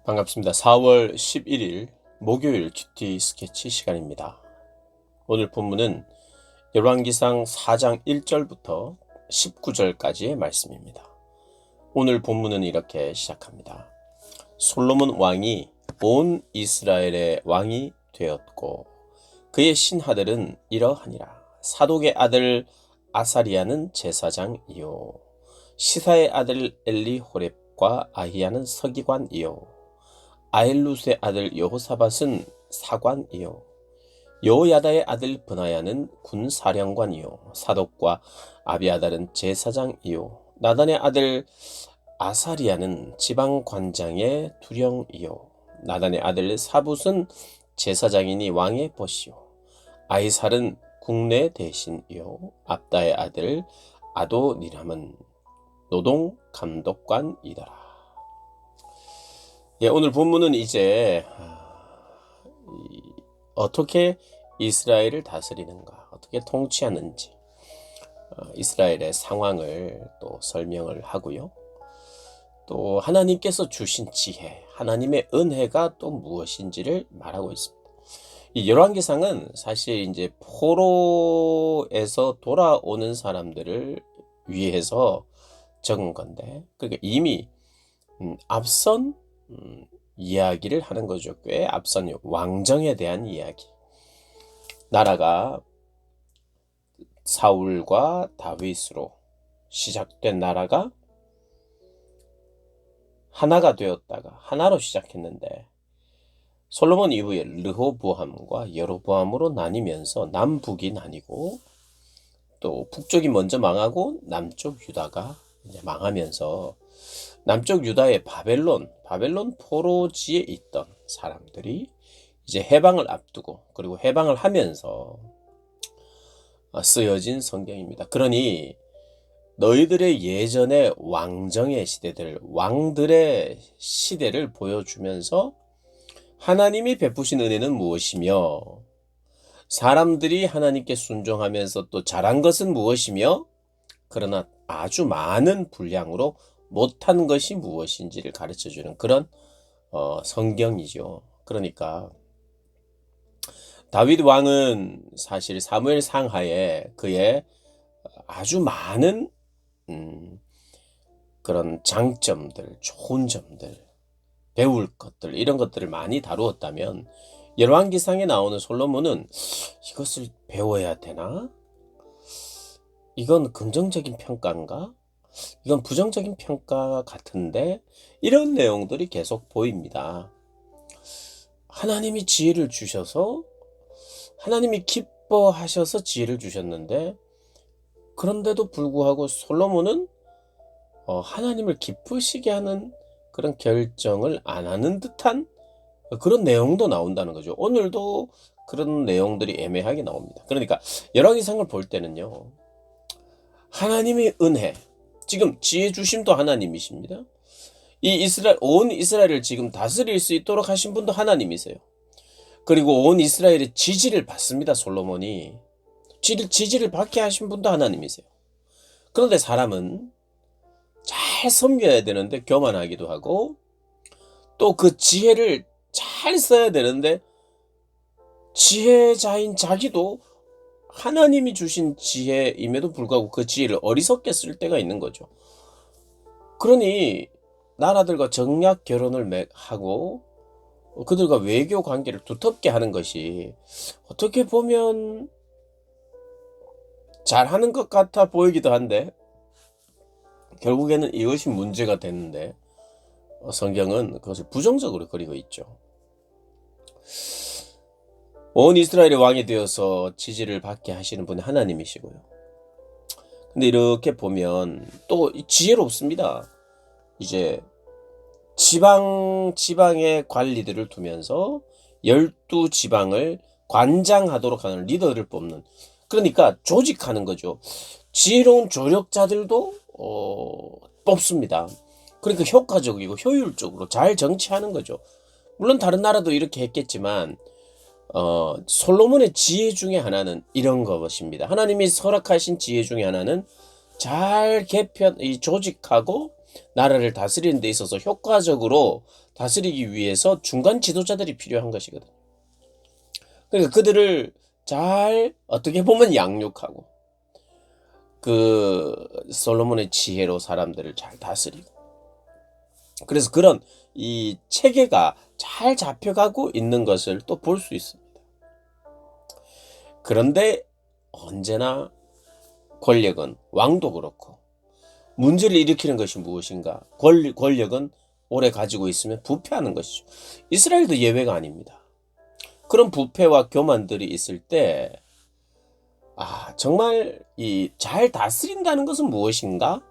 반갑습니다. 4월 11일 목요일 큐티 스케치 시간입니다. 오늘 본문은 열왕기상 4장 1절부터 19절까지의 말씀입니다. 오늘 본문은 이렇게 시작합니다. 솔로몬 왕이 온 이스라엘의 왕이 되었고 그의 신하들은 이러하니라. 사독의 아들 아사리야는 제사장이요 시사의 아들 엘리호렙과 아히야는 서기관이요 아일루스의 아들 여호사밧은 사관이요 여호야다의 아들 브나야는 군사령관이요 사독과 아비아달은 제사장이요 나단의 아들 아사리야는 지방관장의 두령이요 나단의 아들 사붓은 제사장이니 왕의 벗이요 아이살은 국내 대신이요 압다의 아들 아도니람은 노동 감독관이더라. 오늘 본문은 이제 어떻게 이스라엘을 다스리는가, 어떻게 통치하는지 이스라엘의 상황을 또 설명을 하고요. 또 하나님께서 주신 지혜, 하나님의 은혜가 또 무엇인지를 말하고 있습니다. 이 열왕기상은 사실 이제 포로에서 돌아오는 사람들을 위해서 적은 건데, 그러니까 이미 앞선 이야기를 하는 거죠. 꽤 앞선 왕정에 대한 이야기. 나라가 사울과 다윗으로 시작된 나라가 하나가 되었다가 하나로 시작했는데 솔로몬 이후에 르호보암과 여로보암으로 나뉘면서 남북이 나뉘고 또 북쪽이 먼저 망하고 남쪽 유다가 이제 망하면서 남쪽 유다의 바벨론 포로지에 있던 사람들이 이제 해방을 앞두고 그리고 해방을 하면서 쓰여진 성경입니다. 그러니 너희들의 예전의 왕정의 시대들, 왕들의 시대를 보여주면서 하나님이 베푸신 은혜는 무엇이며 사람들이 하나님께 순종하면서 또 잘한 것은 무엇이며 그러나 아주 많은 분량으로 못한 것이 무엇인지를 가르쳐주는 그런 성경이죠. 그러니까 다윗 왕은 사실 사무엘 상하에 그의 아주 많은 그런 장점들, 좋은 점들, 배울 것들 이런 것들을 많이 다루었다면 열왕기상에 나오는 솔로몬은 이것을 배워야 되나? 이건 긍정적인 평가인가? 이건 부정적인 평가 같은데 이런 내용들이 계속 보입니다. 하나님이 지혜를 주셔서 하나님이 기뻐하셔서 지혜를 주셨는데 그런데도 불구하고 솔로몬은 하나님을 기쁘시게 하는 그런 결정을 안 하는 듯한 그런 내용도 나온다는 거죠. 오늘도 그런 내용들이 애매하게 나옵니다. 그러니까 열왕기상을 볼 때는요. 하나님의 은혜, 지금 지혜 주심도 하나님이십니다. 온 이스라엘을 지금 다스릴 수 있도록 하신 분도 하나님이세요. 그리고 온 이스라엘의 지지를 받습니다. 솔로몬이. 지지를 받게 하신 분도 하나님이세요. 그런데 사람은 잘 섬겨야 되는데 교만하기도 하고 또 그 지혜를 잘 써야 되는데 지혜자인 자기도 하나님이 주신 지혜임에도 불구하고 그 지혜를 어리석게 쓸 때가 있는 거죠. 그러니 나라들과 정략 결혼을 하고 그들과 외교 관계를 두텁게 하는 것이 어떻게 보면 잘하는 것 같아 보이기도 한데 결국에는 이것이 문제가 되는데 성경은 그것을 부정적으로 그리고 있죠. 온 이스라엘의 왕이 되어서 지지를 받게 하시는 분이 하나님이시고요. 근데 이렇게 보면 또 지혜롭습니다. 이제 지방의 관리들을 두면서 12지방을 관장하도록 하는 리더를 뽑는, 그러니까 조직하는 거죠. 지혜로운 조력자들도 뽑습니다. 그러니까 효과적이고 효율적으로 잘 정치하는 거죠. 물론 다른 나라도 이렇게 했겠지만 솔로몬의 지혜 중에 하나는 이런 것입니다. 하나님이 허락하신 지혜 중에 하나는 잘 조직하고 나라를 다스리는 데 있어서 효과적으로 다스리기 위해서 중간 지도자들이 필요한 것이거든요. 그러니까 그들을 잘 어떻게 보면 양육하고 그 솔로몬의 지혜로 사람들을 잘 다스리고, 그래서 그런 이 체계가 잘 잡혀가고 있는 것을 또 볼 수 있습니다. 그런데 언제나 권력은, 왕도 그렇고, 문제를 일으키는 것이 무엇인가? 권력은 오래 가지고 있으면 부패하는 것이죠. 이스라엘도 예외가 아닙니다. 그런 부패와 교만들이 있을 때, 정말 이 잘 다스린다는 것은 무엇인가?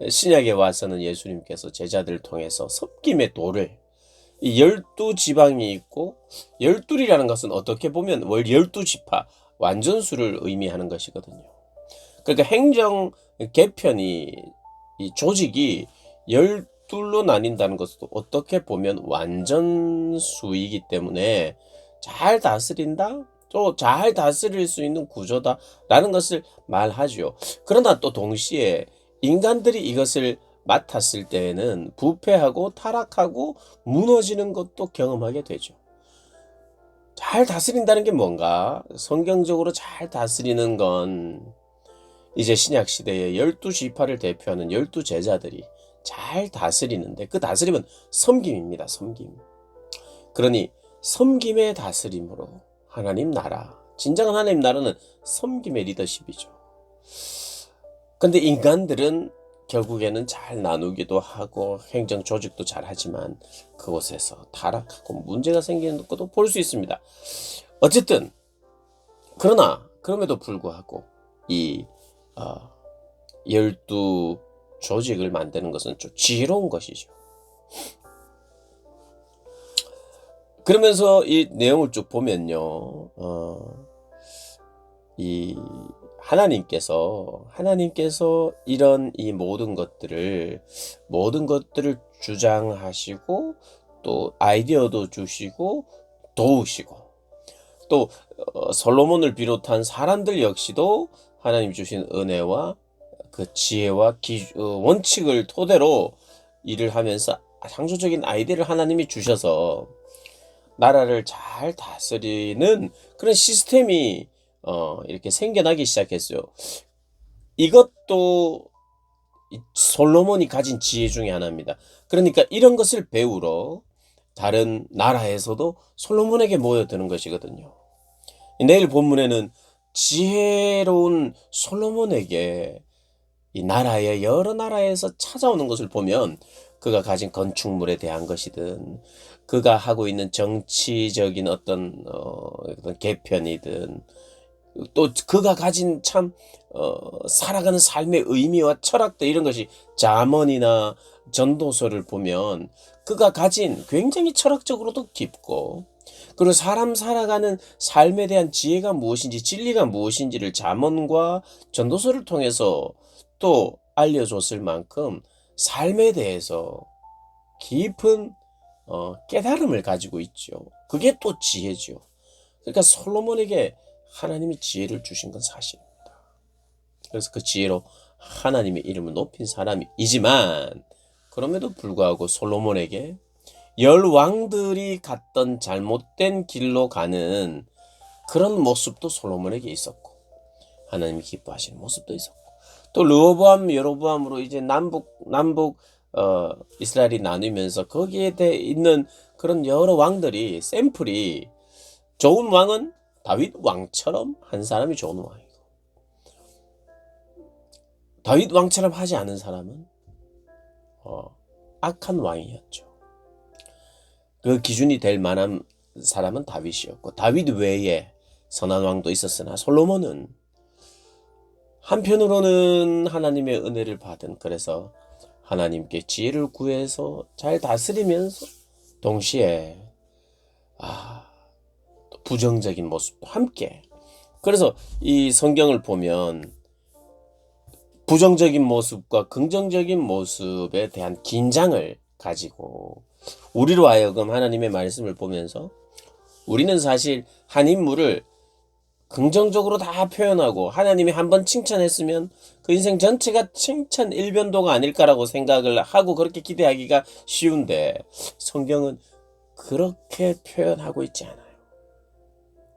신약에 와서는 예수님께서 제자들을 통해서 섬김의 도를, 이 12지방이 있고, 12이라는 것은 어떻게 보면 월 12지파, 완전수를 의미하는 것이거든요. 그러니까 행정 개편이, 이 조직이 12로 나뉜다는 것도 어떻게 보면 완전수이기 때문에 잘 다스린다? 또 잘 다스릴 수 있는 구조다라는 것을 말하죠. 그러나 또 동시에 인간들이 이것을 맡았을 때에는 부패하고 타락하고 무너지는 것도 경험하게 되죠. 잘 다스린다는 게 뭔가? 성경적으로 잘 다스리는 건 이제 신약 시대의 12지파를 대표하는 12제자들이 잘 다스리는데, 그 다스림은 섬김입니다. 섬김. 그러니 섬김의 다스림으로 하나님 나라, 진정한 하나님 나라는 섬김의 리더십이죠. 근데 인간들은 결국에는 잘 나누기도 하고 행정 조직도 잘 하지만 그곳에서 타락하고 문제가 생기는 것도 볼 수 있습니다. 어쨌든 그러나 그럼에도 불구하고 이 12 조직을 만드는 것은 좀 지혜로운 것이죠. 그러면서 이 내용을 쭉 보면요, 이 하나님께서 이런 이 모든 것들을 주장하시고, 또 아이디어도 주시고 도우시고, 또 솔로몬을 비롯한 사람들 역시도 하나님 주신 은혜와 그 지혜와 원칙을 토대로 일을 하면서 창조적인 아이디어를 하나님이 주셔서 나라를 잘 다스리는 그런 시스템이 이렇게 생겨나기 시작했어요. 이것도 솔로몬이 가진 지혜 중에 하나입니다. 그러니까 이런 것을 배우러 다른 나라에서도 솔로몬에게 모여드는 것이거든요. 내일 본문에는 지혜로운 솔로몬에게 이 나라의 여러 나라에서 찾아오는 것을 보면, 그가 가진 건축물에 대한 것이든 그가 하고 있는 정치적인 어떤 개편이든, 또 그가 가진 참 살아가는 삶의 의미와 철학들, 이런 것이 잠언이나 전도서를 보면 그가 가진 굉장히 철학적으로도 깊고, 그리고 사람 살아가는 삶에 대한 지혜가 무엇인지, 진리가 무엇인지를 잠언과 전도서를 통해서 또 알려줬을 만큼 삶에 대해서 깊은 깨달음을 가지고 있죠. 그게 또 지혜죠. 그러니까 솔로몬에게 하나님이 지혜를 주신 건 사실입니다. 그래서 그 지혜로 하나님의 이름을 높인 사람이지만, 그럼에도 불구하고 솔로몬에게 10왕들이 갔던 잘못된 길로 가는 그런 모습도 솔로몬에게 있었고, 하나님이 기뻐하시는 모습도 있었고, 또 르호보암, 여로보암으로 이제 남북 이스라엘이 나누면서 거기에 있는 그런 여러 왕들이, 샘플이, 좋은 왕은 다윗 왕처럼 한 사람이 좋은 왕이고, 다윗 왕처럼 하지 않은 사람은 악한 왕이었죠. 그 기준이 될 만한 사람은 다윗이었고, 다윗 외에 선한 왕도 있었으나 솔로몬은 한편으로는 하나님의 은혜를 받은, 그래서 하나님께 지혜를 구해서 잘 다스리면서 동시에 또 부정적인 모습도 함께. 그래서 이 성경을 보면 부정적인 모습과 긍정적인 모습에 대한 긴장을 가지고 우리로 하여금 하나님의 말씀을 보면서, 우리는 사실 한 인물을 긍정적으로 다 표현하고 하나님이 한번 칭찬했으면 그 인생 전체가 칭찬 일변도가 아닐까라고 생각을 하고 그렇게 기대하기가 쉬운데 성경은 그렇게 표현하고 있지 않아요.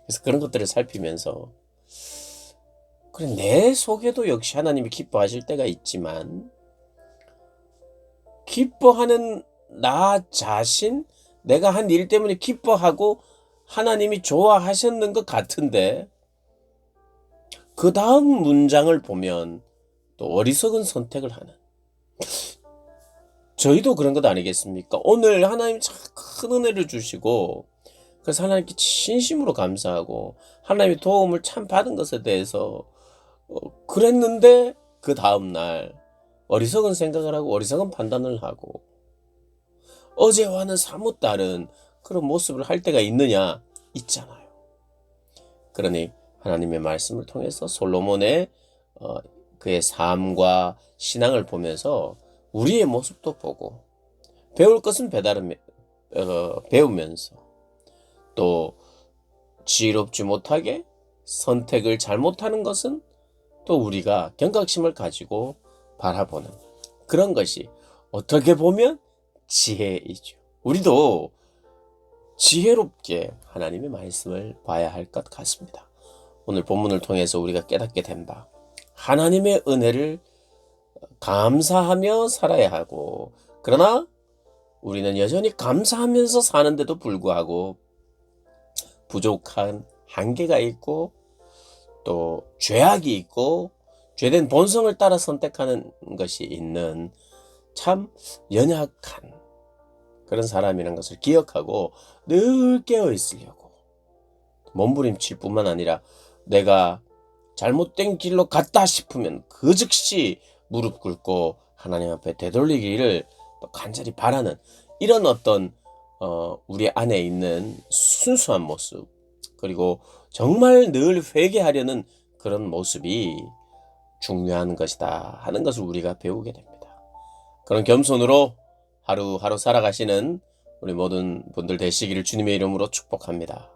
그래서 그런 것들을 살피면서 그래 내 속에도 역시 하나님이 기뻐하실 때가 있지만 기뻐하는 나 자신 내가 한 일 때문에 기뻐하고 하나님이 좋아하셨는 것 같은데 그 다음 문장을 보면 또 어리석은 선택을 하는 저희도 그런 것 아니겠습니까? 오늘 하나님 참 큰 은혜를 주시고 그래서 하나님께 진심으로 감사하고 하나님의 도움을 참 받은 것에 대해서 그랬는데 그 다음날 어리석은 생각을 하고 어리석은 판단을 하고 어제와는 사뭇 다른 그런 모습을 할 때가 있느냐? 있잖아요. 그러니 하나님의 말씀을 통해서 솔로몬의 그의 삶과 신앙을 보면서 우리의 모습도 보고 배울 것은 배우면서 또 지혜롭지 못하게 선택을 잘못하는 것은 또 우리가 경각심을 가지고 바라보는 그런 것이 어떻게 보면 지혜이죠. 우리도 지혜롭게 하나님의 말씀을 봐야 할 것 같습니다. 오늘 본문을 통해서 우리가 깨닫게 된 바 하나님의 은혜를 감사하며 살아야 하고 그러나 우리는 여전히 감사하면서 사는데도 불구하고 부족한 한계가 있고 또 죄악이 있고 죄된 본성을 따라 선택하는 것이 있는 참 연약한 그런 사람이라는 것을 기억하고 늘 깨어 있으려고 몸부림칠 뿐만 아니라 내가 잘못된 길로 갔다 싶으면 그 즉시 무릎 꿇고 하나님 앞에 되돌리기를 간절히 바라는 이런 어떤 우리 안에 있는 순수한 모습 그리고 정말 늘 회개하려는 그런 모습이 중요한 것이다 하는 것을 우리가 배우게 됩니다. 그런 겸손으로 하루하루 살아가시는 우리 모든 분들 되시기를 주님의 이름으로 축복합니다.